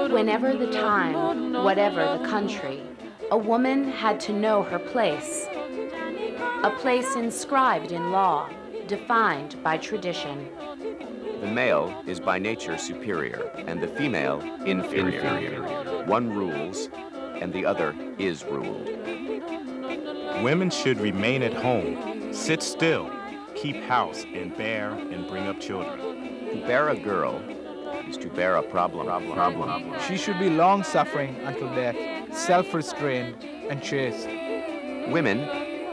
Whenever the time, whatever the country, a woman had to know her place. A place inscribed in law, defined by tradition. The male is by nature superior, and the female inferior. One rules, and the other is ruled. Women should remain at home, sit still, keep house, and bear and bring up children. To bear a girl is to bear a problem. She should be long-suffering until death, self-restrained and chaste. Women,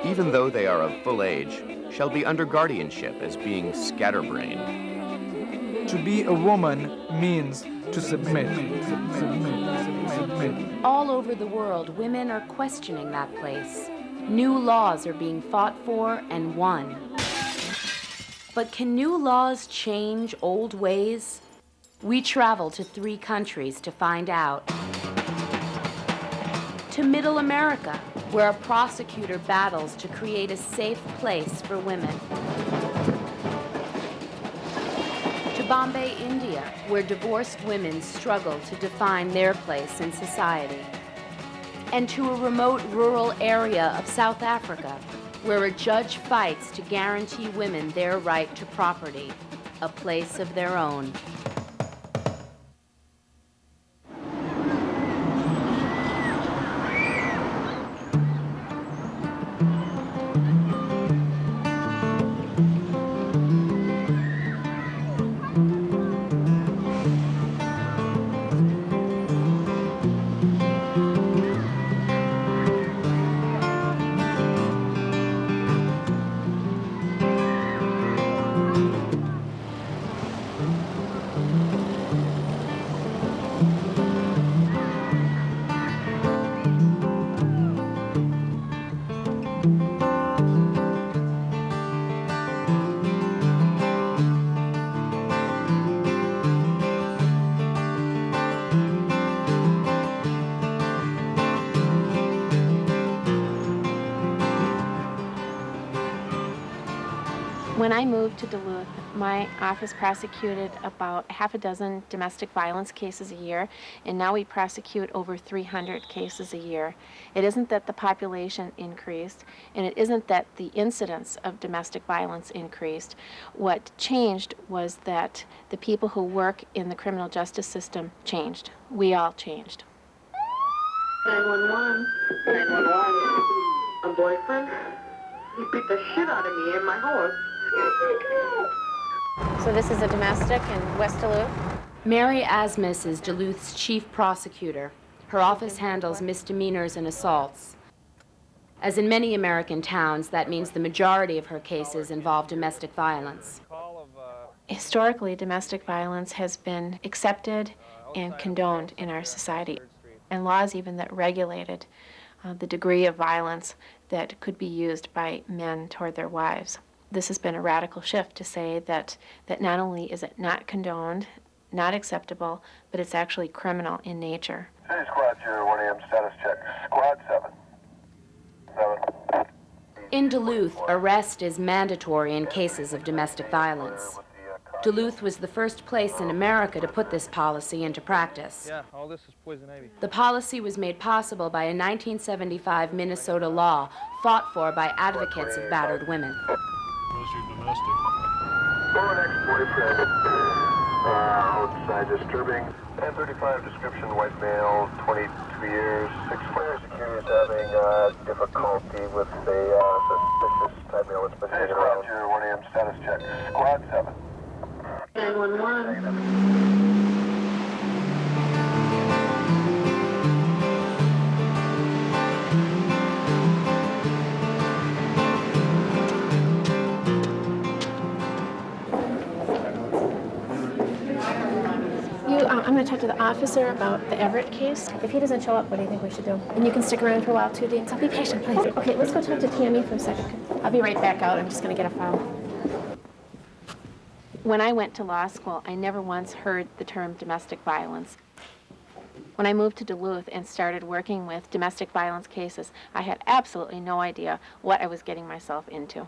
even though they are of full age, shall be under guardianship as being scatterbrained. To be a woman means to submit. All over the world, women are questioning that place. New laws are being fought for and won. But can new laws change old ways? We travel to 3 countries to find out. To Middle America, where a prosecutor battles to create a safe place for women. To Bombay, India, where divorced women struggle to define their place in society. And to a remote rural area of South Africa, where a judge fights to guarantee women their right to property, a place of their own. When I moved to Duluth, my office prosecuted about half a dozen domestic violence cases a year, and now we prosecute over 300 cases a year. It isn't that the population increased, and it isn't that the incidence of domestic violence increased. What changed was that the people who work in the criminal justice system changed. We all changed. 911. 911. A boyfriend? He beat the shit out of me and my horse. So this is a domestic in West Duluth? Mary Asmus is Duluth's chief prosecutor. Her office handles misdemeanors and assaults. As in many American towns, that means the majority of her cases involve domestic violence. Historically, domestic violence has been accepted and condoned in our society, and laws even that regulated the degree of violence that could be used by men toward their wives. This has been a radical shift to say that not only is it not condoned, not acceptable, but it's actually criminal in nature. City Squad 1 AM status check. Squad 7. 7. In Duluth, arrest is mandatory in cases of domestic violence. Duluth was the first place in America to put this policy into practice. Yeah, all this is poison ivy. The policy was made possible by a 1975 Minnesota law fought for by advocates of battered women. What's your domestic? Forward ex-boyfriend. Outside disturbing. 1035 description, white male, 22 years. 6 players accused having difficulty with a suspicious type male that's been hanging around. 1 AM status check. Squad 7. 911. I'm going to talk to the officer about the Everett case. If he doesn't show up, what do you think we should do? And you can stick around for a while too, Dean. So be patient, please. Okay, let's go talk to Tammy for a second. I'll be right back out. I'm just going to get a file. When I went to law school, I never once heard the term domestic violence. When I moved to Duluth and started working with domestic violence cases, I had absolutely no idea what I was getting myself into.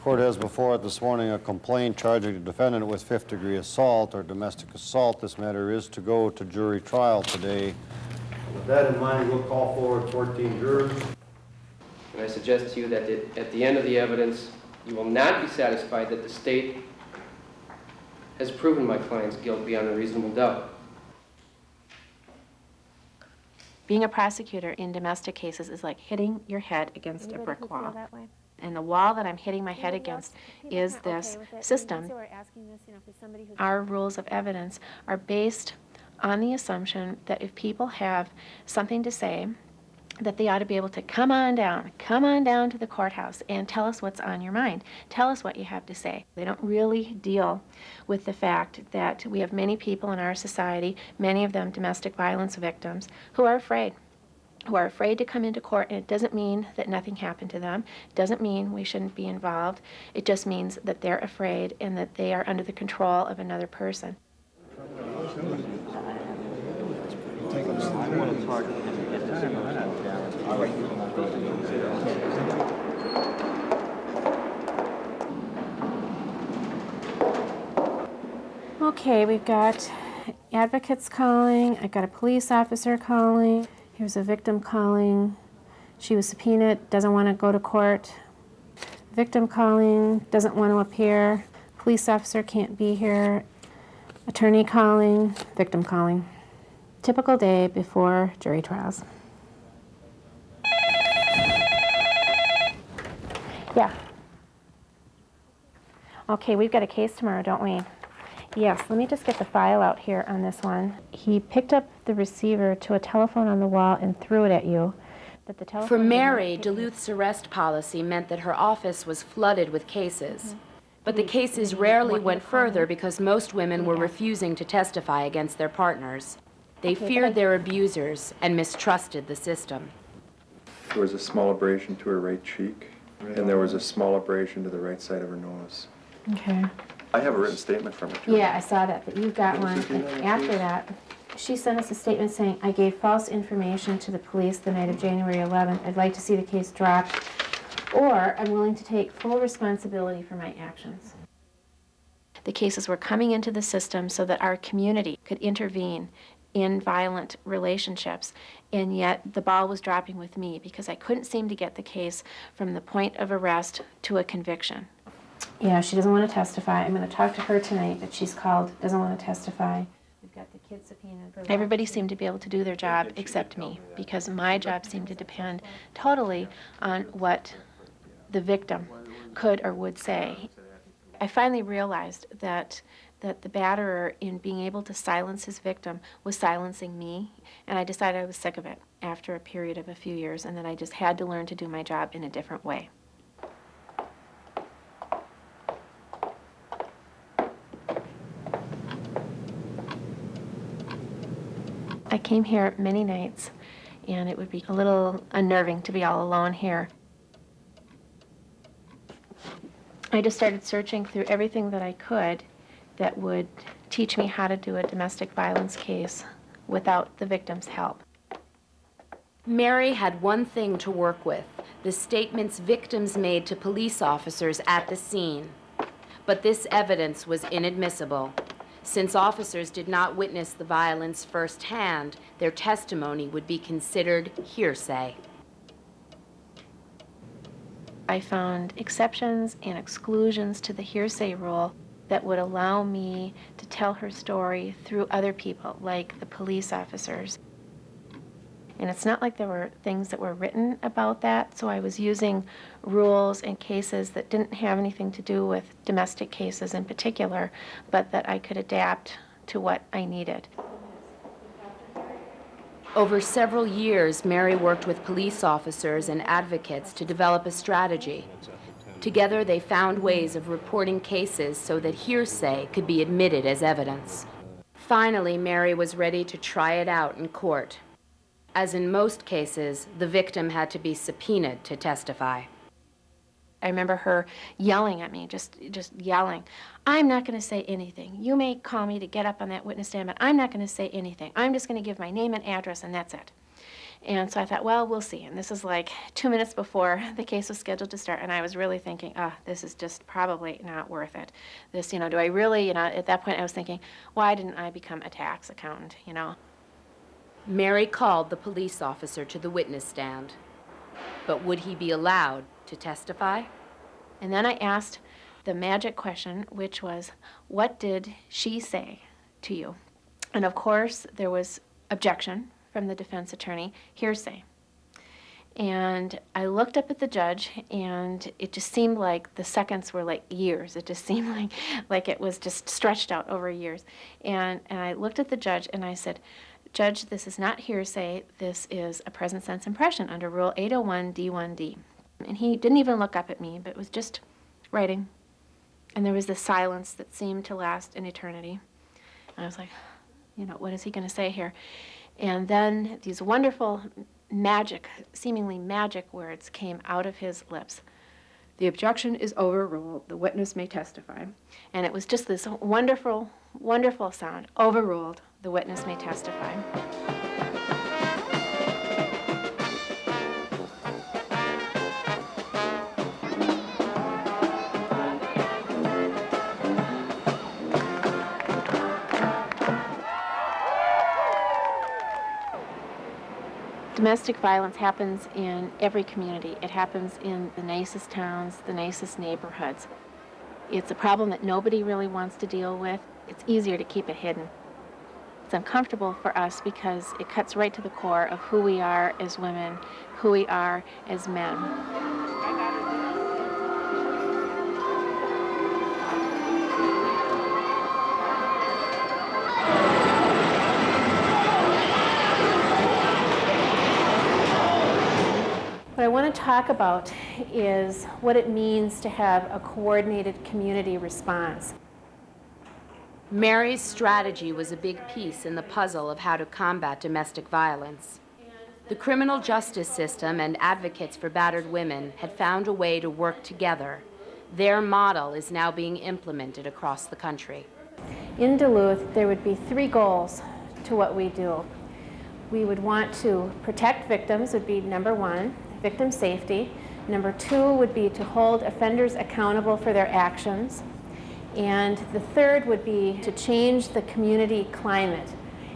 Court has before it this morning a complaint charging the defendant with fifth-degree assault or domestic assault. This matter is to go to jury trial today. With that in mind, we'll call forward 14 jurors. And I suggest to you that at the end of the evidence, you will not be satisfied that the state has proven my client's guilt beyond a reasonable doubt. Being a prosecutor in domestic cases is like hitting your head against a brick wall. And the wall that I'm hitting my head against is this system. Our rules of evidence are based on the assumption that if people have something to say, that they ought to be able to come on down to the courthouse and tell us what's on your mind. Tell us what you have to say. They don't really deal with the fact that we have many people in our society, many of them domestic violence victims, who are afraid to come into court, and it doesn't mean that nothing happened to them. It doesn't mean we shouldn't be involved. It just means that they're afraid and that they are under the control of another person. Okay, we've got advocates calling. I've got a police officer calling. Here's a victim calling. She was subpoenaed, doesn't want to go to court. Victim calling, doesn't want to appear. Police officer can't be here. Attorney calling, victim calling. Typical day before jury trials. Yeah. Okay, we've got a case tomorrow, don't we? Yes, let me just get the file out here on this one. He picked up the receiver to a telephone on the wall and threw it at you. But the telephone For Mary, Duluth's arrest policy meant that her office was flooded with cases. But the cases rarely went further because most women were refusing to testify against their partners. They feared their abusers and mistrusted the system. There was a small abrasion to her right cheek, and there was a small abrasion to the right side of her nose. Okay. I have a written statement from her, too. Yeah, I saw that, but you've got one. And after that, she sent us a statement saying, I gave false information to the police the night of January 11th. I'd like to see the case dropped, or I'm willing to take full responsibility for my actions. The cases were coming into the system so that our community could intervene in violent relationships, and yet the ball was dropping with me because I couldn't seem to get the case from the point of arrest to a conviction. Yeah, she doesn't want to testify. I'm going to talk to her tonight, but she's called, doesn't want to testify. We've got the kids subpoenaed. Everybody seemed to be able to do their job except me, because my job seemed to depend totally on what the victim could or would say. I finally realized that the batterer, in being able to silence his victim, was silencing me, and I decided I was sick of it after a period of a few years, and that I just had to learn to do my job in a different way. I came here many nights, and it would be a little unnerving to be all alone here. I just started searching through everything that I could that would teach me how to do a domestic violence case without the victim's help. Mary had one thing to work with: the statements victims made to police officers at the scene. But this evidence was inadmissible. Since officers did not witness the violence firsthand, their testimony would be considered hearsay. I found exceptions and exclusions to the hearsay rule that would allow me to tell her story through other people, like the police officers. And it's not like there were things that were written about that, so I was using rules and cases that didn't have anything to do with domestic cases in particular, but that I could adapt to what I needed. Over several years, Mary worked with police officers and advocates to develop a strategy. Together, they found ways of reporting cases so that hearsay could be admitted as evidence. Finally, Mary was ready to try it out in court. As in most cases, the victim had to be subpoenaed to testify. I remember her yelling at me, just yelling, I'm not going to say anything. You may call me to get up on that witness stand, but I'm not going to say anything. I'm just going to give my name and address, and that's it. And so I thought, well, we'll see. And this is like 2 minutes before the case was scheduled to start, and I was really thinking, this is just probably not worth it. This, do I really, at that point I was thinking, why didn't I become a tax accountant, Mary called the police officer to the witness stand. But would he be allowed to testify? And then I asked the magic question, which was, what did she say to you? And of course, there was objection from the defense attorney, hearsay. And I looked up at the judge, and it just seemed like the seconds were like years. It just seemed like it was just stretched out over years. And I looked at the judge, and I said, Judge, this is not hearsay. This is a present sense impression under Rule 801 D1D. And he didn't even look up at me, but was just writing. And there was this silence that seemed to last an eternity. And I was like, what is he going to say here? And then these wonderful, seemingly magic words came out of his lips. The objection is overruled. The witness may testify. And it was just this wonderful, wonderful sound. Overruled. The witness may testify. Domestic violence happens in every community. It happens in the nicest towns, the nicest neighborhoods. It's a problem that nobody really wants to deal with. It's easier to keep it hidden. It's uncomfortable for us because it cuts right to the core of who we are as women, who we are as men. What I want to talk about is what it means to have a coordinated community response. Mary's strategy was a big piece in the puzzle of how to combat domestic violence. The criminal justice system and advocates for battered women had found a way to work together. Their model is now being implemented across the country. In Duluth, there would be 3 goals to what we do. We would want to protect victims, would be number 1, victim safety. Number 2 would be to hold offenders accountable for their actions. And the 3rd would be to change the community climate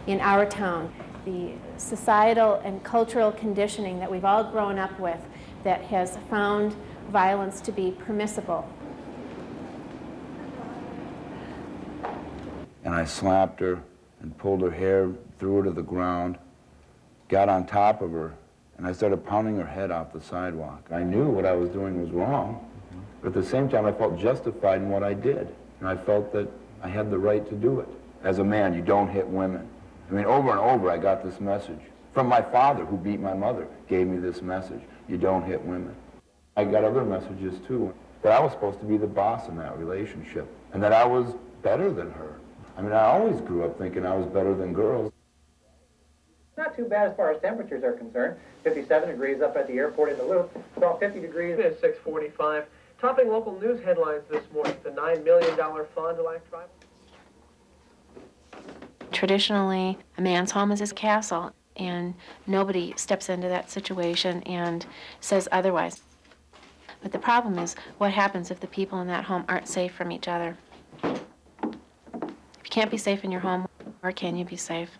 in our town. The societal and cultural conditioning that we've all grown up with that has found violence to be permissible. And I slapped her and pulled her hair, threw her to the ground, got on top of her, and I started pounding her head off the sidewalk. I knew what I was doing was wrong, but at the same time I felt justified in what I did. And I felt that I had the right to do it. As a man, you don't hit women. I mean, over and over I got this message. From my father, who beat my mother, gave me this message. You don't hit women. I got other messages too, that I was supposed to be the boss in that relationship, and that I was better than her. I mean, I always grew up thinking I was better than girls. Not too bad as far as temperatures are concerned. 57 degrees up at the airport in Duluth. About 50 degrees at 6:45. Topping local news headlines this morning, the $9 million Fond du Lac tribal. Traditionally, a man's home is his castle, and nobody steps into that situation and says otherwise. But the problem is, what happens if the people in that home aren't safe from each other? If you can't be safe in your home, where can you be safe?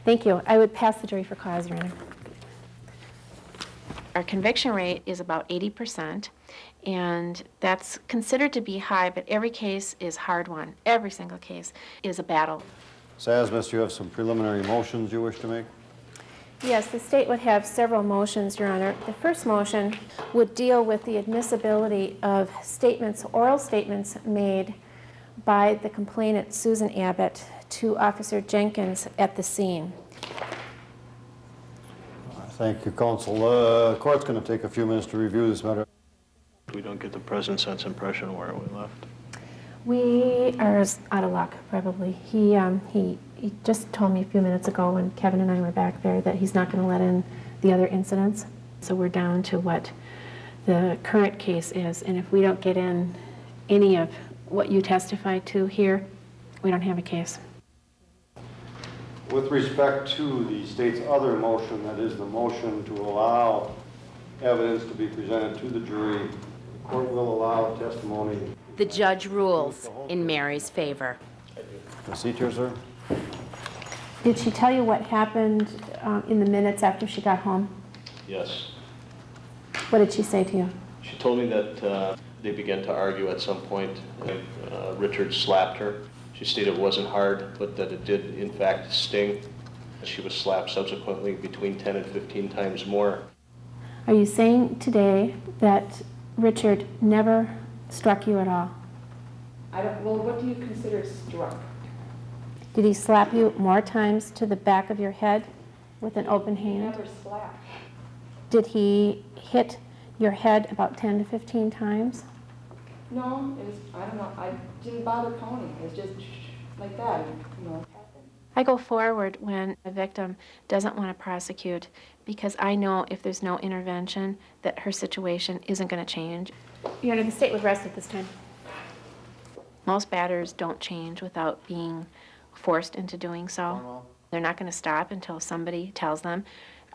Thank you. I would pass the jury for cause, Your Honor. Our conviction rate is about 80%, and that's considered to be high, but every case is hard won. Every single case is a battle. Ms. Asmus, you have some preliminary motions you wish to make? Yes, the state would have several motions, Your Honor. The first motion would deal with the admissibility of statements, oral statements made by the complainant, Susan Abbott, to Officer Jenkins at the scene. Thank you, counsel. The court's going to take a few minutes to review this matter. We don't get the present sense impression where we left. We are out of luck, probably. He just told me a few minutes ago when Kevin and I were back there that he's not going to let in the other incidents. So we're down to what the current case is, and if we don't get in any of what you testified to here, we don't have a case. With respect to the state's other motion, that is the motion to allow evidence to be presented to the jury, the court will allow testimony. The judge rules in Mary's favor. Have a seat here, sir. Did she tell you what happened in the minutes after she got home? Yes. What did she say to you? She told me that they began to argue at some point, and Richard slapped her. She stated it wasn't hard, but that it did, in fact, sting. She was slapped subsequently between 10 and 15 times more. Are you saying today that Richard never struck you at all? Well, what do you consider struck? Did he slap you more times to the back of your head with an open hand? He never slapped. Did he hit your head about 10 to 15 times? No, it was, I don't know, I didn't bother counting. It was just like that, you know. I go forward when a victim doesn't want to prosecute because I know if there's no intervention that her situation isn't going to change. Your Honor, the state would rest at this time. Most batters don't change without being forced into doing so. They're not going to stop until somebody tells them,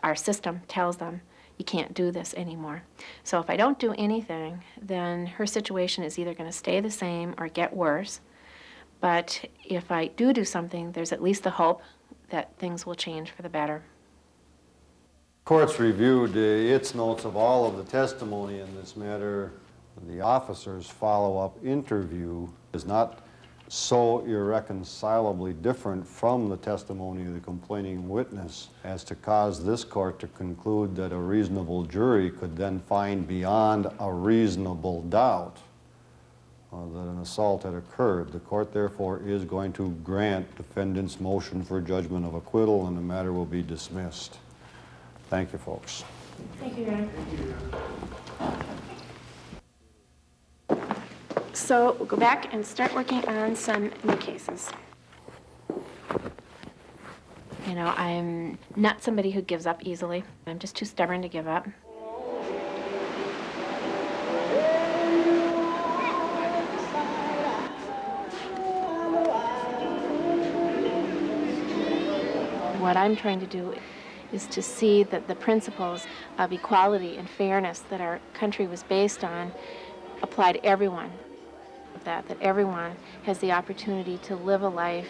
our system tells them, you can't do this anymore. So if I don't do anything, then her situation is either going to stay the same or get worse. But if I do something, there's at least the hope that things will change for the better. Court's reviewed its notes of all of the testimony in this matter. The officer's follow-up interview is not so irreconcilably different from the testimony of the complaining witness as to cause this court to conclude that a reasonable jury could then find beyond a reasonable doubt that an assault had occurred. The court, therefore, is going to grant defendant's motion for judgment of acquittal, and the matter will be dismissed. Thank you, folks. Thank you, Your Honor. So we'll go back and start working on some new cases. You know, I'm not somebody who gives up easily. I'm just too stubborn to give up. What I'm trying to do is to see that the principles of equality and fairness that our country was based on apply to everyone. That everyone has the opportunity to live a life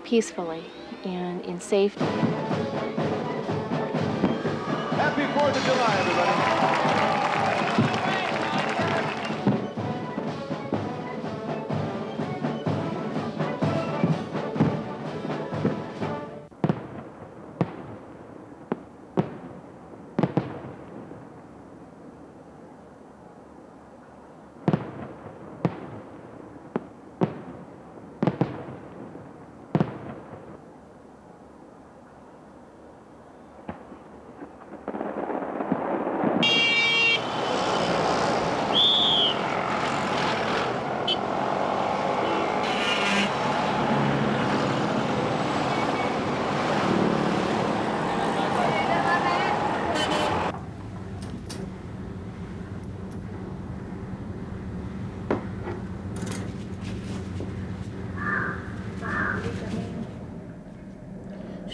peacefully and in safety. Happy 4th of July, everybody.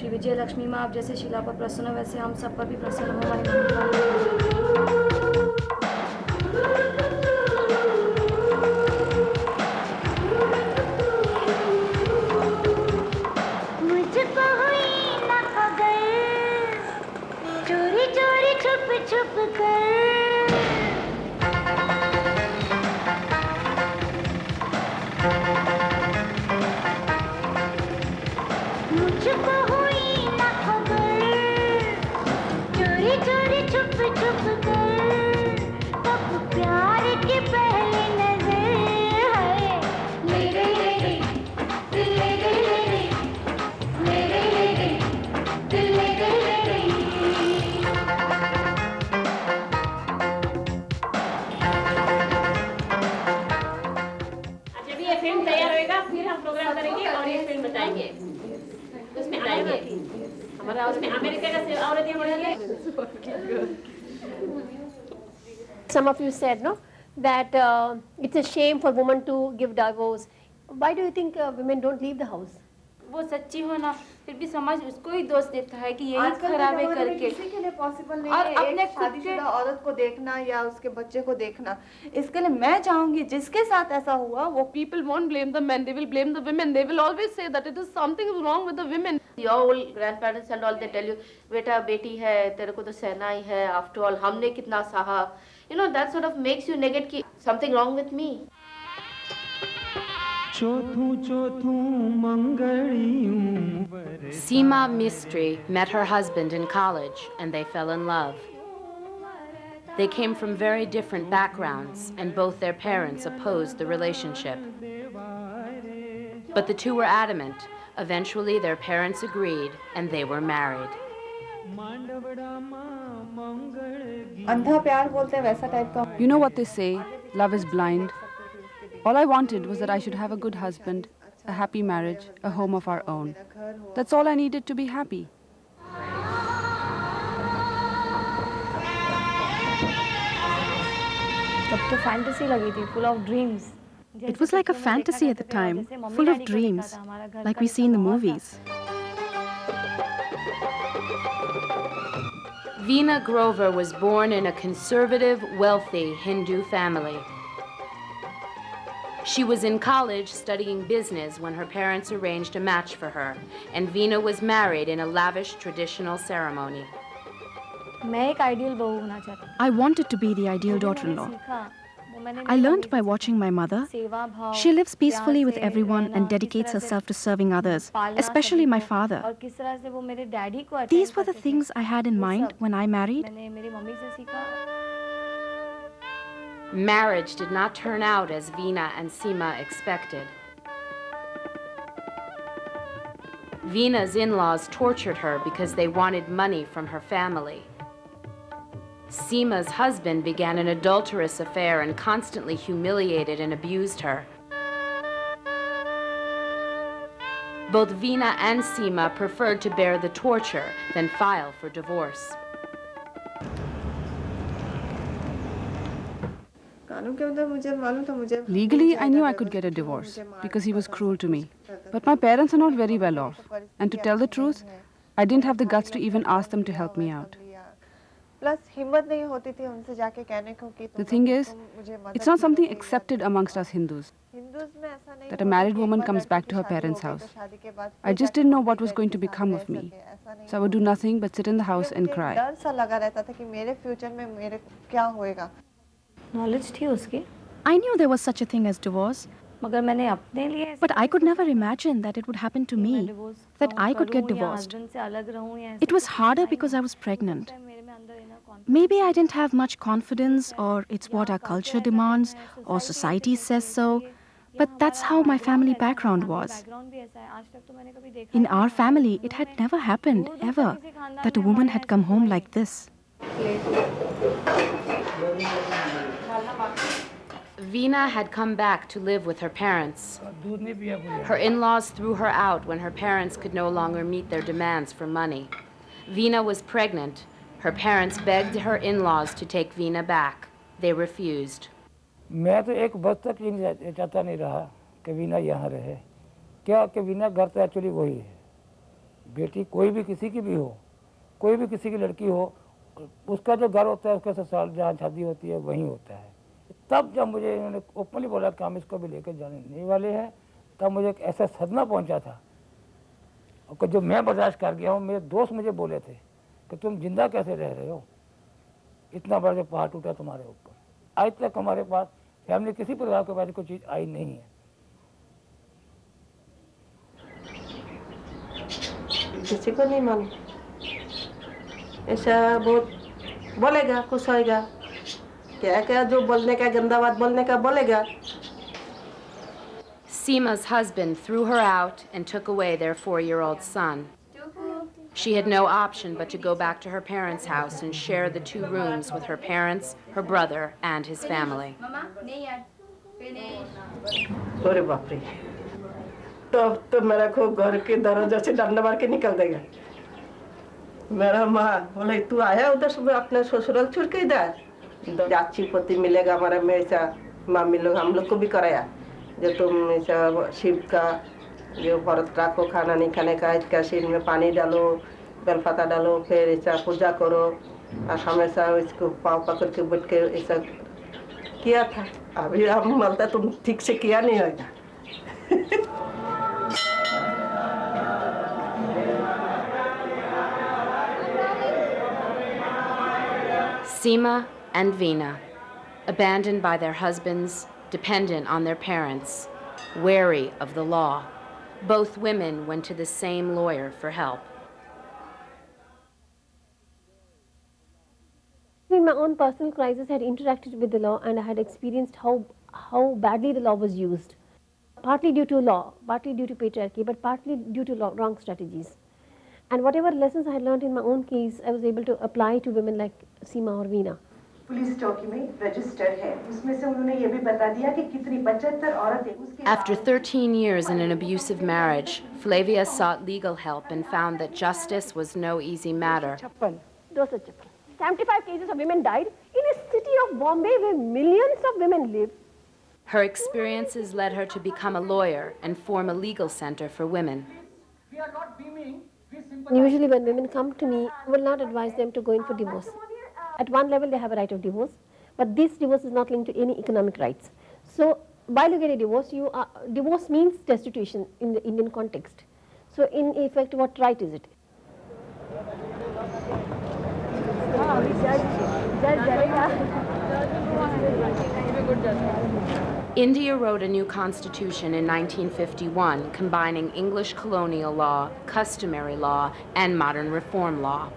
Shri Vijay Lakshmi माँ आप जैसे शिला पर प्रसन्न हो वैसे हम सब पर भी प्रसन्न हो हमारी मुझको हुई ना खबर चोरी चोरी छुप छुप कर मुझको हुई ना खबर चोरी चोरी छुप छुप कर कब प्यार की पहली नजर है ले गई दिल ले गई दिल ले गई जब ये फिल्म तैयार होएगा फिर हम प्रोग्राम करेंगे और ये फिल्म बताएंगे उसमें आएंगे हमारा उसमें अमेरिका का औरतें होंगी. Some of you said, no, that it's a shame for women to give divorce. Why do you think women don't leave the house? वो सच्ची हो ना, फिर भी समाज उसको ही दोष देता है कि यही खराब है करके। किसी के लिए पॉसिबल नहीं और है अपने एक शादीशुदा औरत को देखना या उसके बच्चे को देखना। इसके लिए मैं चाहूंगी जिसके साथ ऐसा हुआ वो people won't blame the men, they will blame the women. They will always say that it is something is wrong with the women. Your old grandparents and all, they tell you, बेटा बेटी है, तेरे को तो सहना ही है. After all, हमने कितना सहा. You know, that sort of makes you negate कि something wrong with me. Seema Mistry met her husband in college and they fell in love. They came from very different backgrounds and both their parents opposed the relationship. But the two were adamant. Eventually their parents agreed and they were married. अंधा प्यार बोलते हैं वैसा type का। You know what they say, love is blind. All I wanted was that I should have a good husband, a happy marriage, a home of our own. That's all I needed to be happy. तब तो fantasy लगी थी, full of dreams. It was like a fantasy at the time, full of dreams, like we see in the movies. Veena Grover was born in a conservative, wealthy Hindu family. She was in college studying business when her parents arranged a match for her, and Veena was married in a lavish traditional ceremony. I wanted to be the ideal daughter-in-law. I learned by watching my mother. She lives peacefully with everyone and dedicates herself to serving others, especially my father. These were the things I had in mind when I married. Marriage did not turn out as Veena and Seema expected. Veena's in-laws tortured her because they wanted money from her family. Seema's husband began an adulterous affair and constantly humiliated and abused her. Both Veena and Seema preferred to bear the torture than file for divorce. Legally, I knew I could get a divorce because he was cruel to me. But my parents are not very well off. And to tell the truth, I didn't have the guts to even ask them to help me out. The thing is, it's not something accepted amongst us Hindus that a married woman comes back to her parents' house. I just didn't know what was going to become of me. So I would do nothing but sit in the house and cry. Knowledge थी उसकी. I knew there was such a thing as divorce. But I could never imagine that it would happen to me, that I could get divorced. It was harder because I was pregnant. Maybe I didn't have much confidence, or it's what our culture demands, or society says so, but that's how my family background was. In our family, it had never happened, ever, that a woman had come home like this. Veena had come back to live with her parents. Her in-laws threw her out when her parents could no longer meet their demands for money. Veena was pregnant. Her parents begged her in-laws to take Veena back. They refused. मैं तो एक वक्त तक ये चाहता नहीं रहा कि वीना यहाँ रहे। क्या कि वीना घर तो एक्चुअली वही है। बेटी कोई भी किसी की भी हो, कोई भी किसी की लड़की हो, उसका जो घर होता है उसका ससुराल जहाँ शादी होती है वहीं होता है। तब जब मुझे इन्होंने ओपनली बोला कि हम इसको भी लेकर जाने नहीं वाले हैं, तब मुझे एक ऐसा सदमा पहुँचा था और जो मैं बर्दाश्त कर गया हूँ। मेरे दोस्त मुझे बोले थे कि तुम जिंदा कैसे रह रहे हो, इतना बड़ा जो पहाड़ टूटा तुम्हारे ऊपर। आज तक हमारे पास फैमिली किसी प्रकार के पास कोई चीज़ आई नहीं है। किसी को नहीं मालूम, ऐसा बहुत बोलेगा, खुश होएगा, क्या क्या जो बोलने का गंदा बात बोलने का बोलेगा। Seema's husband threw her out and took away their 4-year-old son. She had no option but to go back to her parents' house and share the 2 rooms with her parents, her brother, and his family. अरे बाप रे, तो मेरा को घर के दरवाजे से डंडा मार के निकल देगा। मेरा माँ बोले तू आया उधर से अपने ससुराल छोड़ के इधर, अच्छी पति मिलेगा हमारा में ऐसा मम्मी लोग हम लोग को भी कराया जो तुम ऐसा शिव का जो व्रत रखो खाना नहीं खाने का इसका सिर में पानी डालो बेलपत्ता डालो फिर ऐसा पूजा करो और हमेशा इसको पाँव पकड़ के बैठ के ऐसा किया था अभी हम मानता तुम ठीक से किया नहीं होगा Seema and Veena, abandoned by their husbands, dependent on their parents, wary of the law. Both women went to the same lawyer for help. In my own personal crisis, I had interacted with the law and I had experienced how badly the law was used. Partly due to law, partly due to patriarchy, but partly due to wrong strategies. And whatever lessons I had learned in my own case, I was able to apply to women like Seema or Veena. Police चौकी में registered है उसमें से उन्होंने ये भी बता दिया कि कितनी 75 औरतें उसके After 13 years in an abusive marriage, Flavia sought legal help and found that justice was no easy matter. 75 cases of women died in a city of Bombay where millions of women live. Her experiences led her to become a lawyer and form a legal center for women. Usually when women come to me, I will not advise them to go in for divorce. At one level they have a right of divorce, but this divorce is not linked to any economic rights. So while you get a divorce, divorce means destitution in the Indian context. So in effect, what right is it? India wrote a new constitution in 1951 combining English colonial law, customary law, and modern reform law.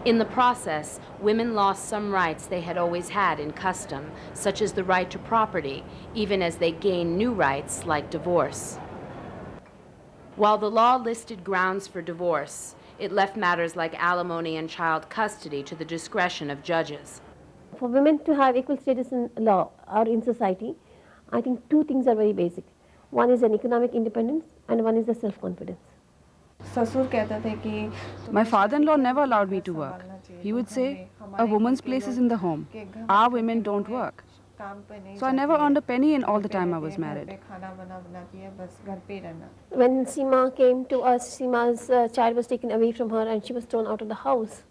In the process, women lost some rights they had always had in custom, such as the right to property, even as they gained new rights like divorce. While the law listed grounds for divorce, it left matters like alimony and child custody to the discretion of judges. For women to have equal status in law or in society, I think two things are very basic. One is an economic independence and one is the self-confidence. My father-in-law never allowed me to work. He would say, a woman's place is in the home. Our women don't work. So I never earned a penny in all the time I was married. When Seema came to us, Seema's child was taken away from her and she was thrown out of the house.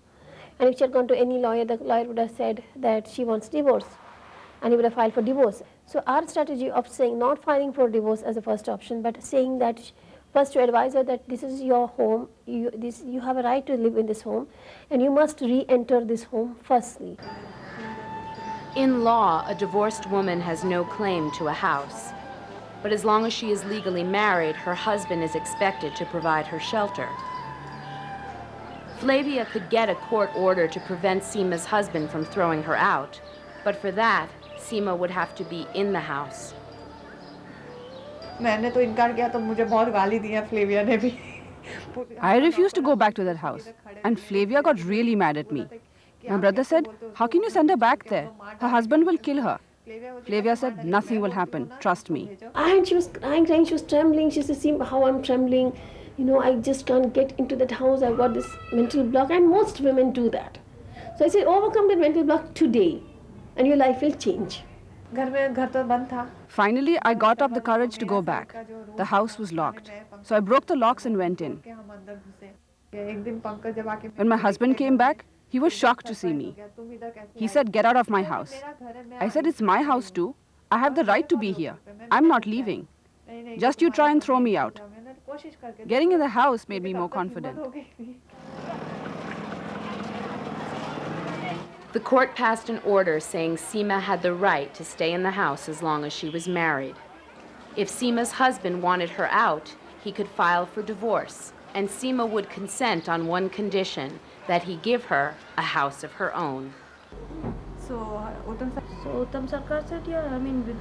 And if she had gone to any lawyer, the lawyer would have said that she wants divorce and he would have filed for divorce. So our strategy of saying not filing for divorce as a first option, but saying that first to advise her that this is your home, you have a right to live in this home and you must re-enter this home firstly. In law, a divorced woman has no claim to a house. But as long as she is legally married, her husband is expected to provide her shelter. Flavia could get a court order to prevent Seema's husband from throwing her out, but for that, Seema would have to be in the house. I refused to go back to that house, and Flavia got really mad at me. My brother said, how can you send her back there? Her husband will kill her. Flavia said, nothing will happen, trust me. And she was crying, she was trembling. She said, see how I'm trembling. You know, I just can't get into that house. I've got this mental block, and most women do that. So I said, overcome that mental block today, and your life will change. Finally, I got up the courage to go back. The house was locked. So I broke the locks and went in. When my husband came back, he was shocked to see me. He said, get out of my house. I said, it's my house too. I have the right to be here. I'm not leaving. Just you try and throw me out. Getting in the house made me more confident. The court passed an order saying Seema had the right to stay in the house as long as she was married. If Seema's husband wanted her out, he could file for divorce, and Seema would consent on one condition, that he give her a house of her own. So Uttam Sarkar said, yeah, I mean,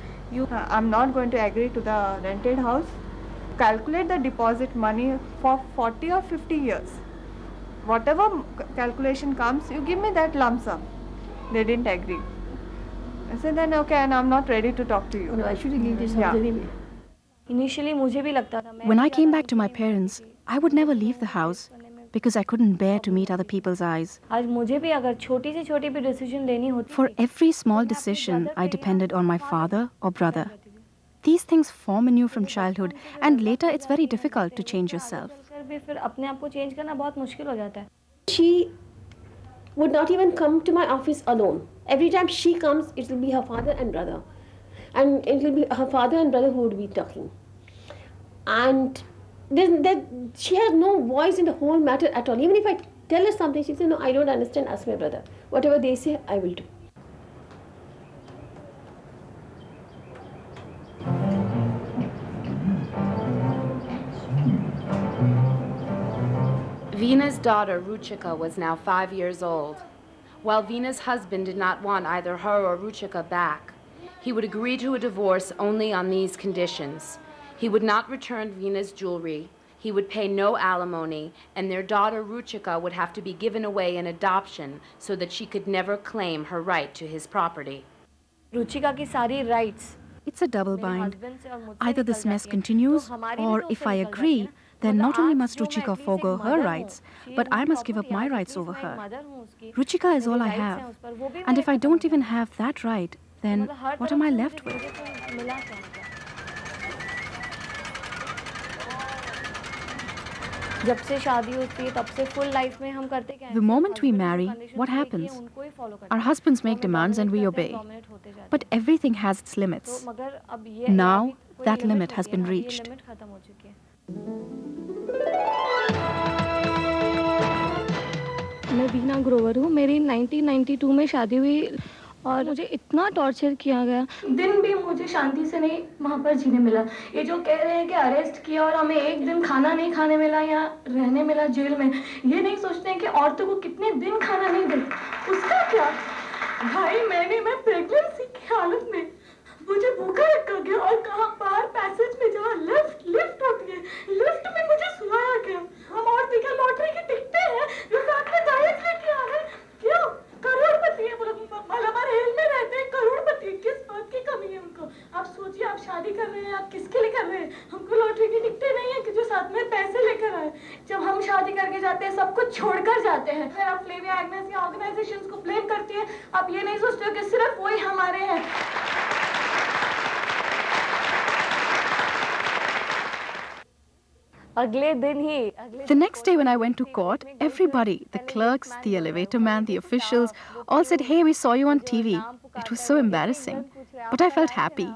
I'm not going to agree to the rented house. Calculate the deposit money for 40 or 50 years. Whatever calculation comes, you give me that lump sum. They didn't agree. I said, then okay, and I'm not ready to talk to you. No, I should leave this house anyway. When I came back to my parents, I would never leave the house. because I couldn't bear to meet other people's eyes. आज मुझे भी अगर छोटी से छोटी भी decision लेनी होती For every small decision, I depended on my father or brother. These things form in you from childhood, and later it's very difficult to change yourself. भी फिर अपने आप को चेंज करना बहुत मुश्किल हो जाता है. She would not even come to my office alone. Every time she comes, it will be her father and brother. And it will be her father and brother who would be talking. And she has no voice in the whole matter at all. Even if I tell her something, she says, no, I don't understand, ask my brother. Whatever they say, I will do. Veena's daughter, Ruchika, was now 5 years old. While Veena's husband did not want either her or Ruchika back, he would agree to a divorce only on these conditions. He would not return Veena's jewelry, he would pay no alimony, and their daughter, Ruchika, would have to be given away in adoption so that she could never claim her right to his property. Ruchika की सारी rights. It's a double bind. Either this mess continues, or if I agree, then not only must Ruchika forego her rights, but I must give up my rights over her. Ruchika is all I have, and if I don't even have that right, then what am I left with? जब से शादी होती है तब से full life में हम करते क्या हैं? The moment we marry, what happens? Our husbands make demands and we obey. But everything has its limits. Now, that limit has been reached. मैं वीना ग्रोवर हूँ. मेरी 1992 में शादी हुई और मुझे इतना टॉर्चर किया गया. दिन भी मुझे शांति से नहीं वहाँ पर जीने मिला. ये जो कह रहे हैं कि अरेस्ट किया और हमें एक दिन खाना नहीं खाने मिला या रहने मिला जेल में, ये नहीं सोचते हैं कि औरतों को कितने दिन खाना नहीं देते. उसका क्या भाई, मैं प्रेगनेंसी की हालत में मुझे भूखा रखा गया और कहाँ बाहर पैसेज में जहाँ लिफ्ट होती है, लिफ्ट में मुझे सुलाया गया. हम और देखा लॉटरी की टिकटें हैं जो साथ में दायज लेके आ रहे. क्यों? करोड़पति है, मालाबार हिल में रहते हैं, करोड़पति. किस बात की कमी है उनको? आप सोचिए, आप शादी कर रहे हैं, आप किसके लिए कर रहे हैं? हमको लॉटरी की टिकटें नहीं है कि जो साथ में पैसे लेकर आए. जब हम शादी करके जाते हैं सब कुछ छोड़कर जाते हैं. फिर आप फ्लेविया एग्नेस या ऑर्गेनाइजेशंस को ब्लेम करती है. आप ये नहीं सोचते हो कि सिर्फ वही हमारे हैं. The next day when I went to court, everybody, the clerks, the elevator man, the officials, all said, hey, we saw you on TV. It was so embarrassing. But I felt happy.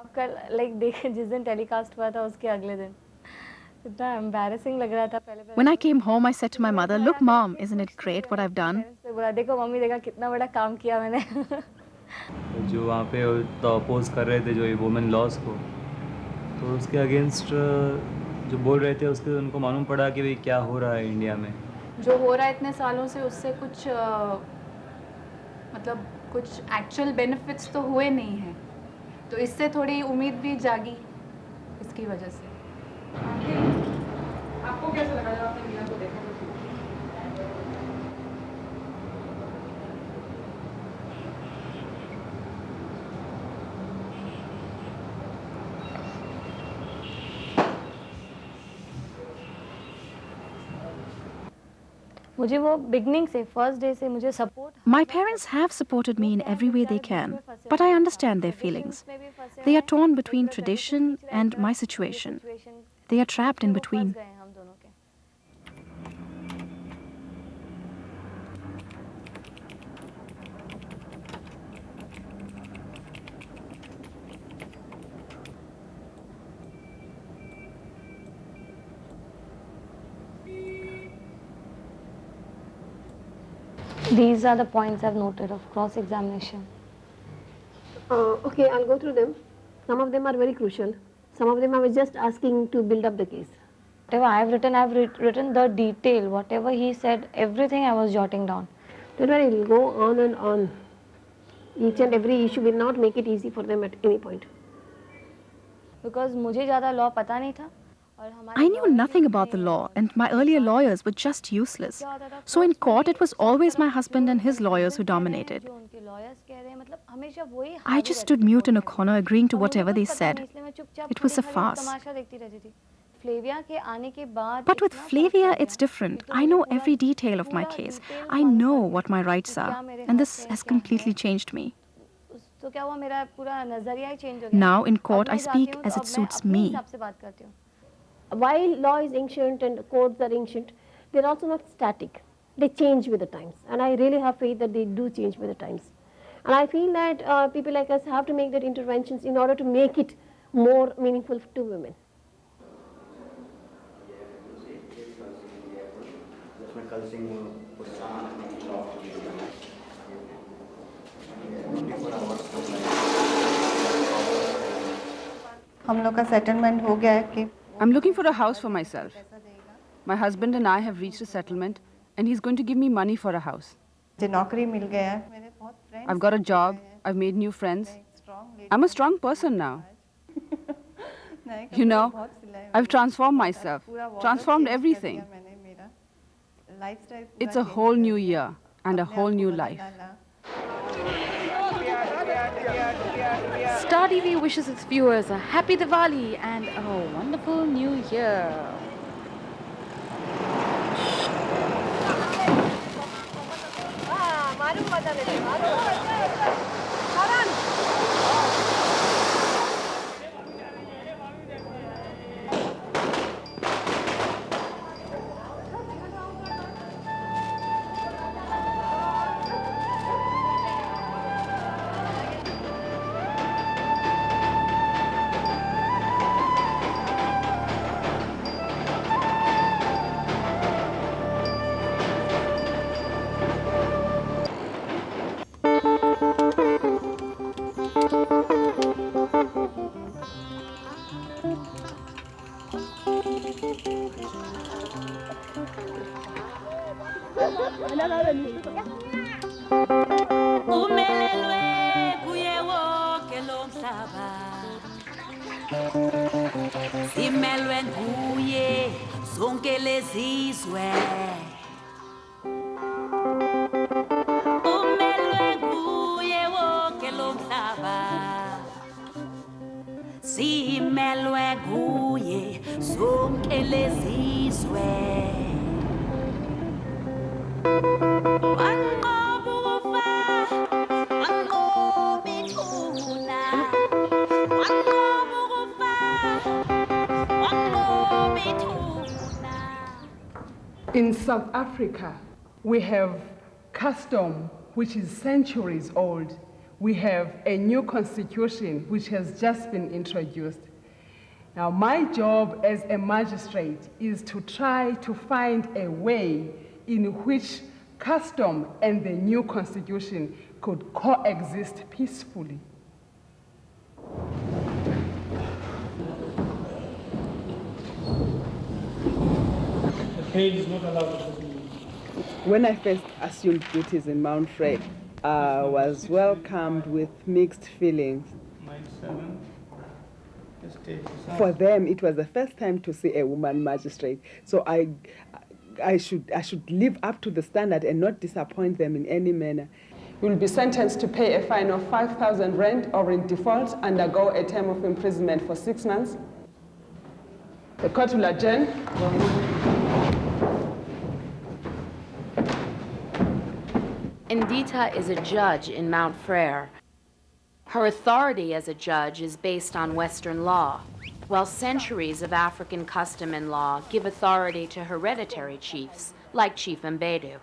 When I came home, I said to my mother, look, Mom, isn't it great what I've done? जो वहाँ पे oppose कर रहे थे जो ये women laws को, तो उसके अगेंस्ट जो बोल रहे थे उसके उनको मालूम पड़ा कि भाई क्या हो रहा है इंडिया में. जो हो रहा है इतने सालों से उससे कुछ मतलब कुछ एक्चुअल बेनिफिट्स तो हुए नहीं हैं, तो इससे थोड़ी उम्मीद भी जागी इसकी वजह से. आपको कैसा लगा जब आपने वीना को देखा? मुझे वो बिगनिंग से फर्स्ट डे से मुझे support. My parents have supported me in every way they can, but I understand their feelings. They are torn between tradition and my situation. They are trapped in between. These are the points I've noted of cross-examination. Okay, I'll go through them. Some of them are very crucial. Some of them I was just asking to build up the case. Whatever I've written the detail, whatever he said, everything I was jotting down. Don't worry, it will go on and on. Each and every issue will not make it easy for them at any point. Because मुझे ज़्यादा law पता नहीं था. I knew nothing about the law, and my earlier lawyers were just useless. So in court, it was always my husband and his lawyers who dominated. I just stood mute in a corner, agreeing to whatever they said. It was a farce. But with Flavia, it's different. I know every detail of my case. I know what my rights are. And this has completely changed me. Now in court, I speak as it suits me. While law is ancient and courts are ancient, they're also not static. They change with the times. And I really have faith that they do change with the times. And I feel that people like us have to make that interventions in order to make it more meaningful to women. हम लोग का settlement हो गया है कि I'm looking for a house for myself. My husband and I have reached a settlement and he's going to give me money for a house. मुझे नौकरी मिल गया है मेरे बहुत friends I've got a job, I've made new friends. I'm a strong person now. You know, I've transformed myself, transformed everything. It's a whole new year and a whole new life. Star TV wishes its viewers a happy Diwali and a wonderful new year. Simelwe nguye zonke lezizwe umelwe nguye wonke lomhlaba simelwe nguye zonke lezizwe In South Africa, we have custom which is centuries old. We have a new constitution which has just been introduced. Now, my job as a magistrate is to try to find a way in which custom and the new constitution could coexist peacefully. Is not allowed. When I first assumed duties in Mount Frey, I was welcomed with mixed feelings. For them, it was the first time to see a woman magistrate, so I should live up to the standard and not disappoint them in any manner. You will be sentenced to pay a fine of 5,000 rand or in default undergo a term of imprisonment for 6 months. The court will adjourn. Ndita is a judge in Mount Frere. Her authority as a judge is based on Western law, while centuries of African custom and law give authority to hereditary chiefs, like Chief Mbedu.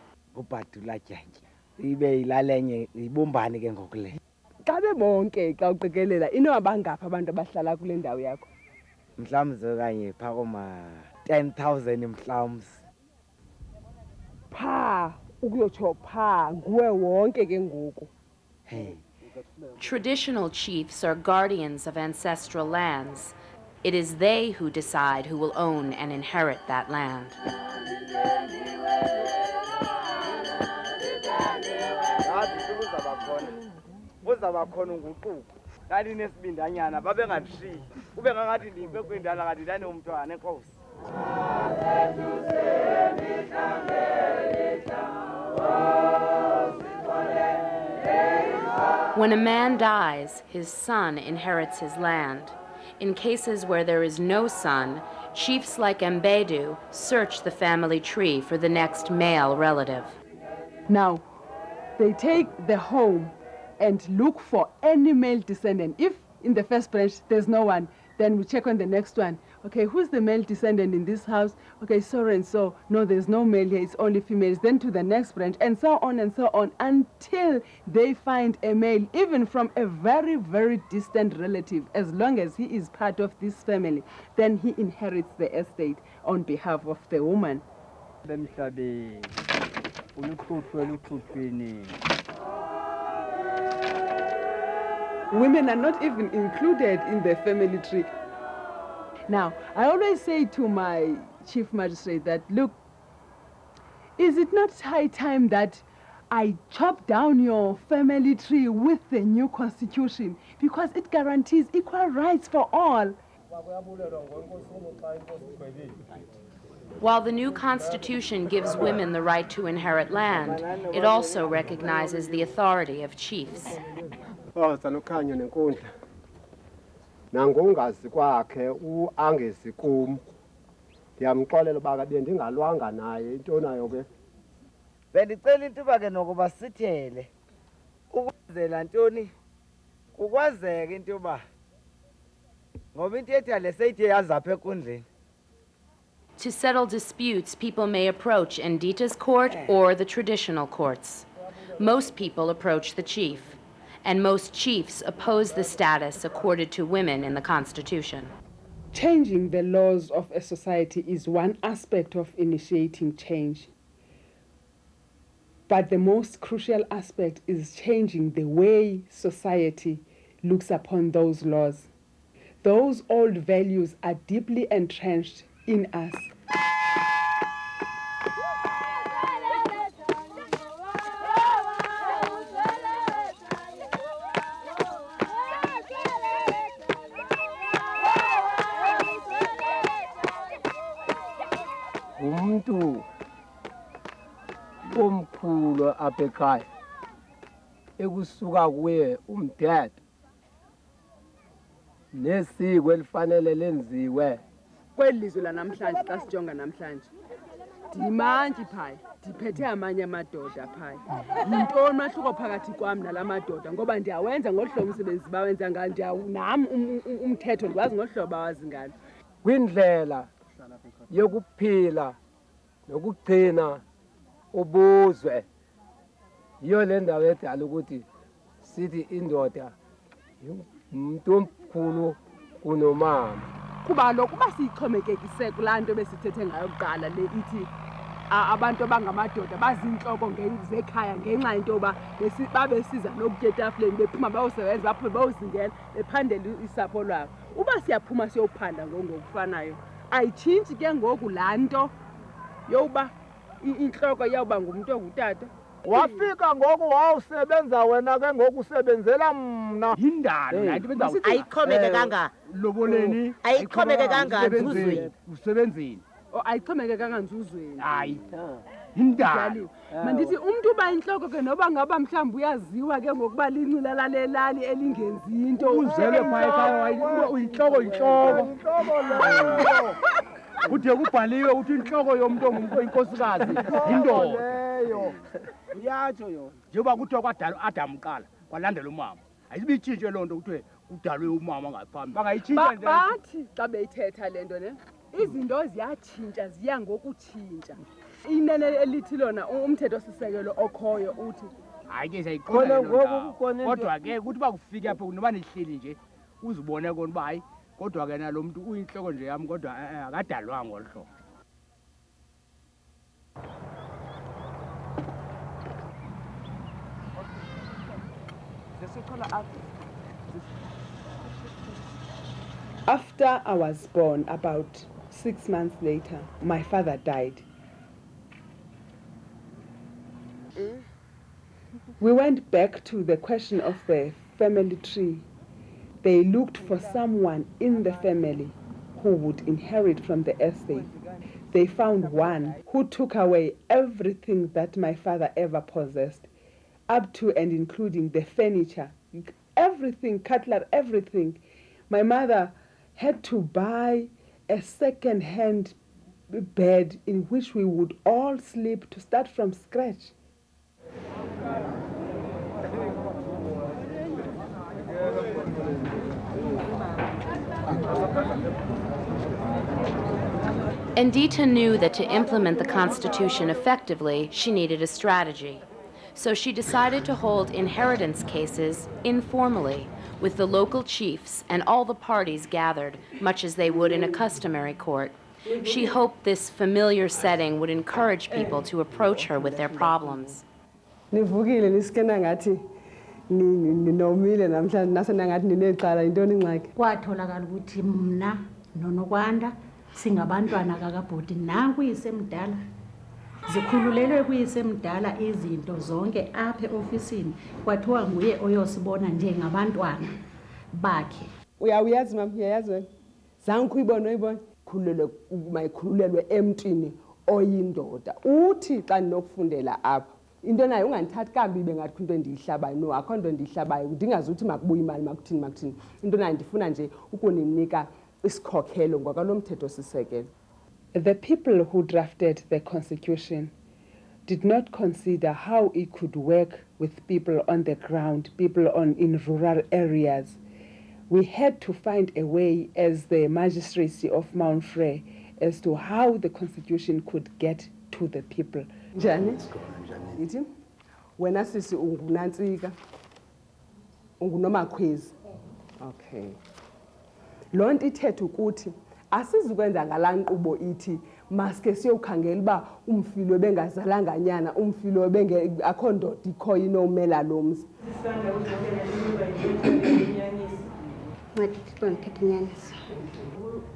Kabe bonke xa uqikelela inobangapha abantu abahlala kule ndawo yakho. Mhlawumbe kanye phakoma 10,000 mhlawumbe. Pha ukuyotsho pha nguwe wonke ke ngoku. Traditional chiefs are guardians of ancestral lands. It is they who decide who will own and inherit that land. When a man dies, his son inherits his land. In cases where there is no son, chiefs like Mbedu search the family tree for the next male relative. Now, they take the home and look for any male descendant. If in the first branch there's no one, then we check on the next one. Okay, who's the male descendant in this house? Okay, so and so. No, there's no male here, it's only females. Then to the next branch, and so on until they find a male, even from a very, very distant relative. As long as he is part of this family, then he inherits the estate on behalf of the woman. Women are not even included in the family tree. Now, I always say to my chief magistrate that, look, is it not high time that I chop down your family tree with the new constitution? Because it guarantees equal rights for all. While the new constitution gives women the right to inherit land, it also recognizes the authority of chiefs. Nangongazi kwakhe uangezi kum ndiyamxolela uba bendingalwanga naye into nayo ke bendicela into uba ke noko basithele ukwenzela ntoni kukwazeka into yoba ngoba into ethi le seyithi yazi apha ekundleni. To settle disputes, people may approach Ndita's court or the traditional courts. Most people approach the chief, and most chiefs oppose the status accorded to women in the Constitution. Changing the laws of a society is one aspect of initiating change. But the most crucial aspect is changing the way society looks upon those laws. Those old values are deeply entrenched in us. Umuntu omkhulu apha ekhaya ekusuka kuye umdad nesiko elifanele lenziwe Kweli lizwe lanamhlanje xa sijonga namhlanje ndimantyi phaya ndiphethe amanye amadoda phaya. Yintoni mahluko phakathi kwam nala madoda ngoba ndiyawenza ngolu hlobo umsebenzi bawenza ngalo, nam umthetho ndiwazi ngolu hlobo bawazi ngalo. kwindlela yokuphila nokugcina ubuzwe. Yiyo le ndawo edala ukuthi sithi indoda umuntu omkhulu kunomama. Kuba lokhu basixhomekekise kulaa nto besithethe ngayo kuqala le ithi abantu abangamadoda bazintloko zekhaya ngenxa yento yoba babesiza nokutya etafuleni bephuma bayosebenza baphume bayozingela bephandela isapho lwabo. Uba siyaphuma siyophanda ngokufanayo ayitshintshi ke ngoku laa nto yoba intloko yawuba ngumntu ongutata. Wafika ngoku wawusebenza wena ke ngoku usebenzela mna. Yindalo ayikhomeke kanga loboleni ayikhomeke kanga nzuzweni usebenzeni ayikhomeke kanga nzuzweni hayi yindalo mandithi umuntu uba inhloko ke noba ngaba mhlawumbe uyaziwa ke ngokuba lincila lalelali elingenzi into uzele phaya ekhaya uyinhloko kude kubhaliwe ukuthi inhloko yomuntu oyinkosikazi yindoda leyo uyatsho yona njengoba kuthiwa kwadala Adam uqala kwalandela umama ayibitshintshwe loo nto kuthiwe kudalwe umama ngaphambi bangayitshintsha nje bathi xa beyithetha le nto ne izinto ziyatshintsha ziya ngokutshintsha. Inene elithi lona umthetho sisekelo okhoyo uthi hayi ke siyayiqonda ngoku kodwa ke kuthi bakufika apha noba nihleli nje uzibone kona uba hayi kodwa ke nalo muntu uyinhloko nje yami kodwa akadalwanga ngolu hlobo. After I was born, about 6 months later, my father died. We went back to the question of the family tree. They looked for someone in the family who would inherit from the estate. They found one who took away everything that my father ever possessed, up to and including the furniture, everything, cutlery, everything. My mother had to buy a second-hand bed in which we would all sleep to start from scratch. Ndita knew that to implement the Constitution effectively, she needed a strategy. So she decided to hold inheritance cases informally, with the local chiefs and all the parties gathered, much as they would in a customary court. She hoped this familiar setting would encourage people to approach her with their problems. Nivukile nisikena ngathi ninomile namhlanje nasena ngathi ninexhala intoni ingxaki. Kwatholakala ukuthi mna nonokwanda singabantwana kakabhoti nanku yisemdala zikhululelwe kuyisemdala izinto zonke apha eofisini kwathiwa nguye oyosibona njengabantwana bakhe. Uyazi mama, uyayazi wena zange ukuyibona uyibona mayikhululelwe emntwini oyindoda uthi xa ninokufundela apha into nayo ungandithathi kambi bengathi into endiyihlabayo no akho nto endiyihlabayo ndingazuthi makubuye imali makuthini into nayo ndifuna nje ukuninika isikhokhelo ngokwalo mthetho sisekelo. The people who drafted the Constitution did not consider how it could work with people on the ground, people in rural areas. We had to find a way as the magistracy of Mount Frere as to how the Constitution could get to the people. Njani? Ithi wena sisi ungunantsika ungunomakhwezi. Okay. Lonto ithethe ukuthi asizukwenza ngalaa nkqubo ithi maske siyokhangela uba umfilo bengazalanga nyana umfilo akho ndoda ikhoyo inomela lo mzi. Ngathi ngithethe inyaniso.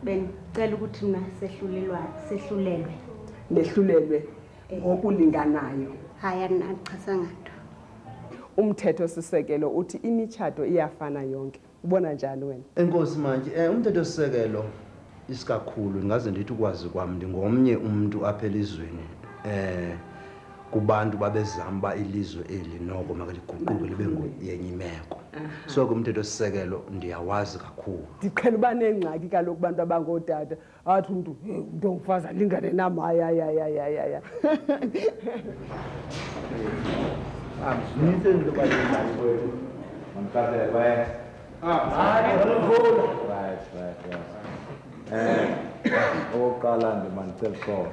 Bengicela ukuthi mina sehlulelwe. Nehlulelwe ngokulinganayo. Hayi andichasanga nto. Umthetho sisekelo uthi imitshato iyafana yonke. Ubona njani wena? Enkosi manje umthetho sisekelo isikakhulu ngaze ndithi ukwazi kwami ndingomnye umuntu apha elizweni kubantu babezamba ilizwe eli noko makaliguquke libe yenye imeko. So kumthetho sisekelo ndiyawazi kakhulu. Ndiqhela uba nengxaki kaloku kubantu abangootata athi umuntu ngumfazi alingane namaya ya. Amnise into bayenzani kwethu. Mkazele baye. Okokuqala ndimandicela khona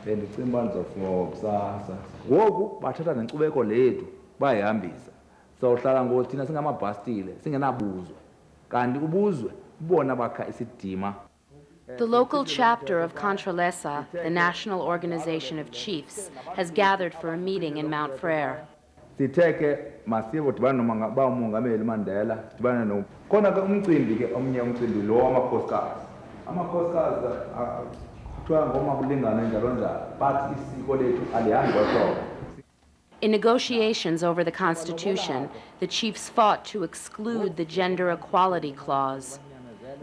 bendicimba uba ndizofika kusasa ngoku bathatha nenkcubeko lethu bayihambisa sawuhlala ngoku thina singamabhastile singenabuzwe kanti ubuzwe bona bakha isidima. The local chapter of Contralesa, the national organization of chiefs, has gathered for a meeting in Mount Frere. Sitheke masibo dibana ba umongameli Mandela dibana no khona ke umcimbi ke omnye umcimbi lo wamakhosikazi kuthiwa ngoma kulingana njalo njalo but isiko lethu alihambi kwasona. In negotiations over the Constitution, the chiefs fought to exclude the gender equality clause.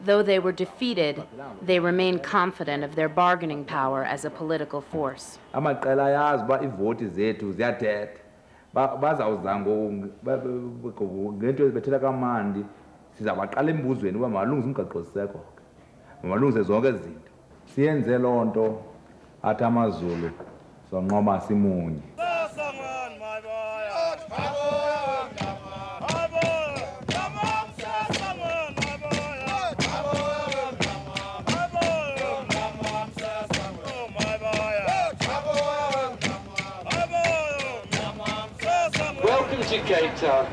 Though they were defeated, they remained confident of their bargaining power as a political force. Amaqela ayazi ba ivoti zethu ziyathetha bazawuza ngento ezibethela kamandi sizabaqala embuzweni uba malungise umgaqo siseko malungise zonke izinto siyenze loo nto athi amazulu sonqoma simunye. To Cape Town.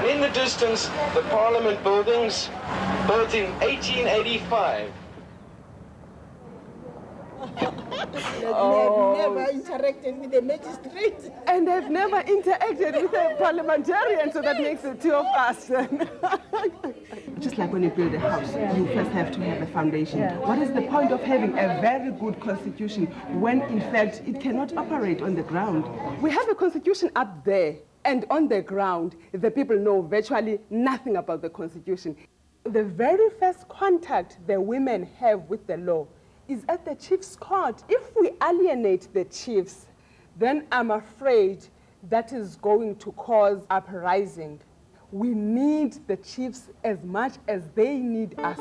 In the distance, the Parliament buildings, built in 1885. They've never interacted with the magistrate. And they've never interacted with a parliamentarian, so that makes it two of us. Just like when you build a house, you first have to have a foundation. What is the point of having a very good constitution when, in fact, it cannot operate on the ground? We have a constitution up there. And on the ground, the people know virtually nothing about the Constitution. The very first contact the women have with the law is at the chief's court. If we alienate the chiefs, then I'm afraid that is going to cause uprising. We need the chiefs as much as they need us.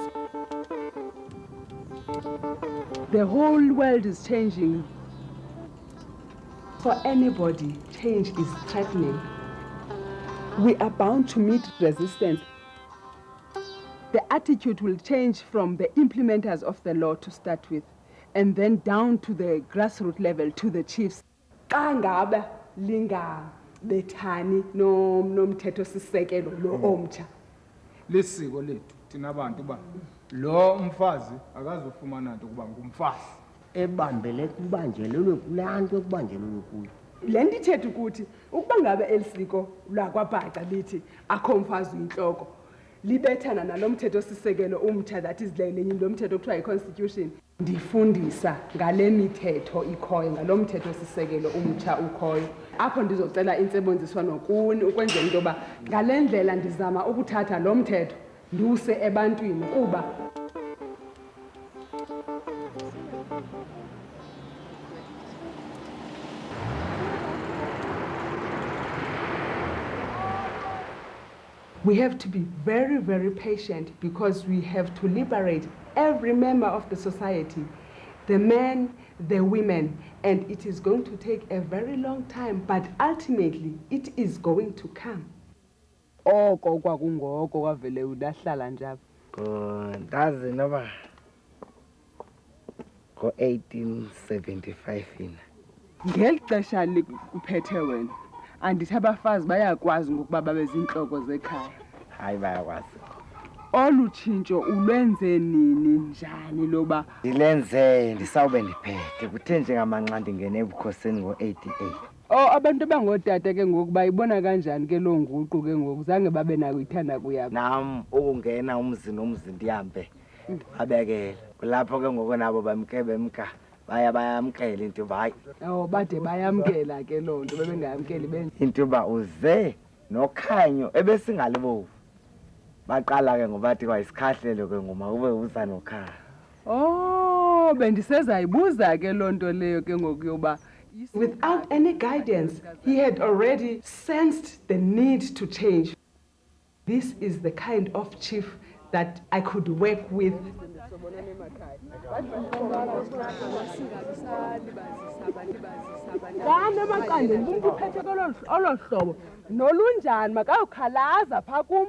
The whole world is changing. For anybody, change is threatening. We are bound to meet resistance. The attitude will change from the implementers of the law to start with, and then down to the grassroots level, to the chiefs. Kangaba linga bethani nomthetho sisekelo lo omtsha. Lisiko lethu thina abantu ba lo umfazi akazofumana nto kuba ngumfazi. Ebambele kubanjelelwe kulanto kubanjelelwe kuyo. Le nto ithetha ukuthi ukuba ngabe elisiko lwakwabhaca lithi akho mfazi uyinhloko libethana nalo mthetho sisekelo umtsha, that is lenye lo mthetho kuthiwa yi-constitution, ndifundisa ngale mithetho ikhoyo, ngalo mthetho sisekelo umtsha ukhoyo. Apho ndizocela intsebenziswano kuni ukwenzela into yoba ngale ndlela ndizama ukuthatha lo mthetho ndiwuse ebantwini kuba we have to be very, very patient because we have to liberate every member of the society, the men, the women, and it is going to take a very long time, but ultimately it is going to come. Oko kwakungoko kwavele udahlala njalo. Ndazi noba ngo-1875 yina. Ngeli xesha likuphethe wena andithi abafazi bayakwazi ngokuba babe zinhloko zekhaya. Hayi bayakwazi. Olu tshintsho ulwenze nini njani loba? Ndilenze ndisawube ndiphethe kuthe njengamanxa ndingene ebukhosini ngo-88. Abantu abangootata ke ngoku bayibona kanjani ke loo nguqu ke ngoku zange babe nako ithanda kuyapha? Nam ukungena umzi nomzi ndihambe babekele kulapho ke ngoku nabo bemka bayamkela into yoba hayi. Bade bayamkela ke loo nto bebengayamkeli benje. Into yoba uze nokhanyo ebesingalibovu baqala ke ngobathi kwayisikhahlelo ke ngoma ube uza nokhanyo. Bendisezayibuza ke loo nto leyo ke ngoku yoba without any guidance, he had already sensed the need to change. This is the kind of chief that I could work with. Nolunjani makawukhalaza phaa kum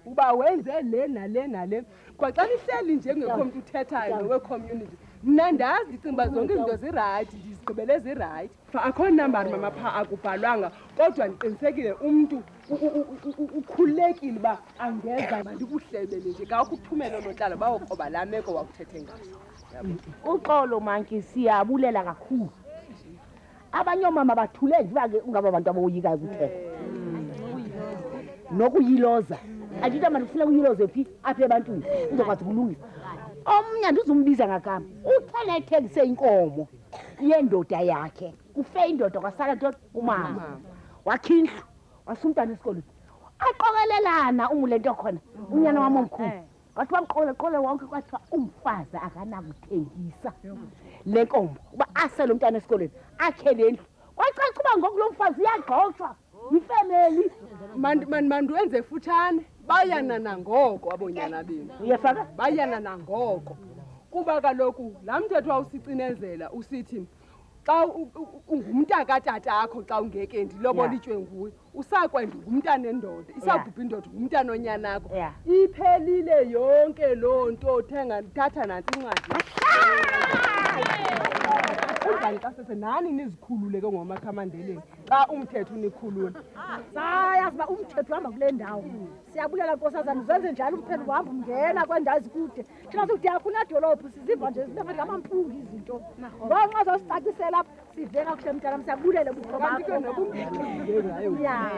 uba wenze le nale nale kwaxa nihleli njengekho mntu uthethayo nowe-community mna ndazi ndicinga uba zonke izinto zirayithi ndizigqibele zirayithi. Akho nambari mama phaa akubhalwanga kodwa ndiqinisekile umntu ukhululekile uba angeza mandikuhlebele nje ka ukuthumela oonontlalo bayokroba laa meko wakuthethe ngayo. Uxolo manki siyabulela kakhulu. Abanye oomama bathule nje uba ke ungaba bantu aboyikayo ukuthetha nokuyiloza. Andithi manje ufuna uyiloze phi apha ebantwini uzokwazi ukulungisa. Omnye andizumbiza ngagama uthele ethengise inkomo yendoda yakhe kufe indoda kwasala nto umama wakha indlu wasa umntana esikolweni aqokelelana umule nto khona unyana wami omkhulu wathi bamqole wonke kwathiwa umfazi akanakuthengisa le nkomo uba asele umntana esikolweni akhe le ndlu kwacaca uba ngoku lo mfazi uyagxothwa yifemeli. Mandiwenze futshane bayana nangoko abonyana benu. Uyafaka? Bayana nangoko kuba kaloku laa mthetho wawusicinezela usithi xa ungumntakatatakho xa ungekendi lobolitywe nguye usakwenda ngumntana endoda isabhubha indoda ngumntana onyanakho iphelile yonke loo nto thatha nantsi incwadi. Unjani xa sese nani nizikhulule ke ngomakhamandeleni xa umthetho unikhulula? Sayazi uba umthetho uhamba kule ndawo. Siyabulela nkosazana uzenze njalo umthetho uhamba ungena kweendawo ezikude. Thina sikude akunadolophu siziva nje zibe ngamampungu izinto. Ngonxa zosicacisela apha sive kakuhle mntanam siyabulela ubukho bakho. Ya.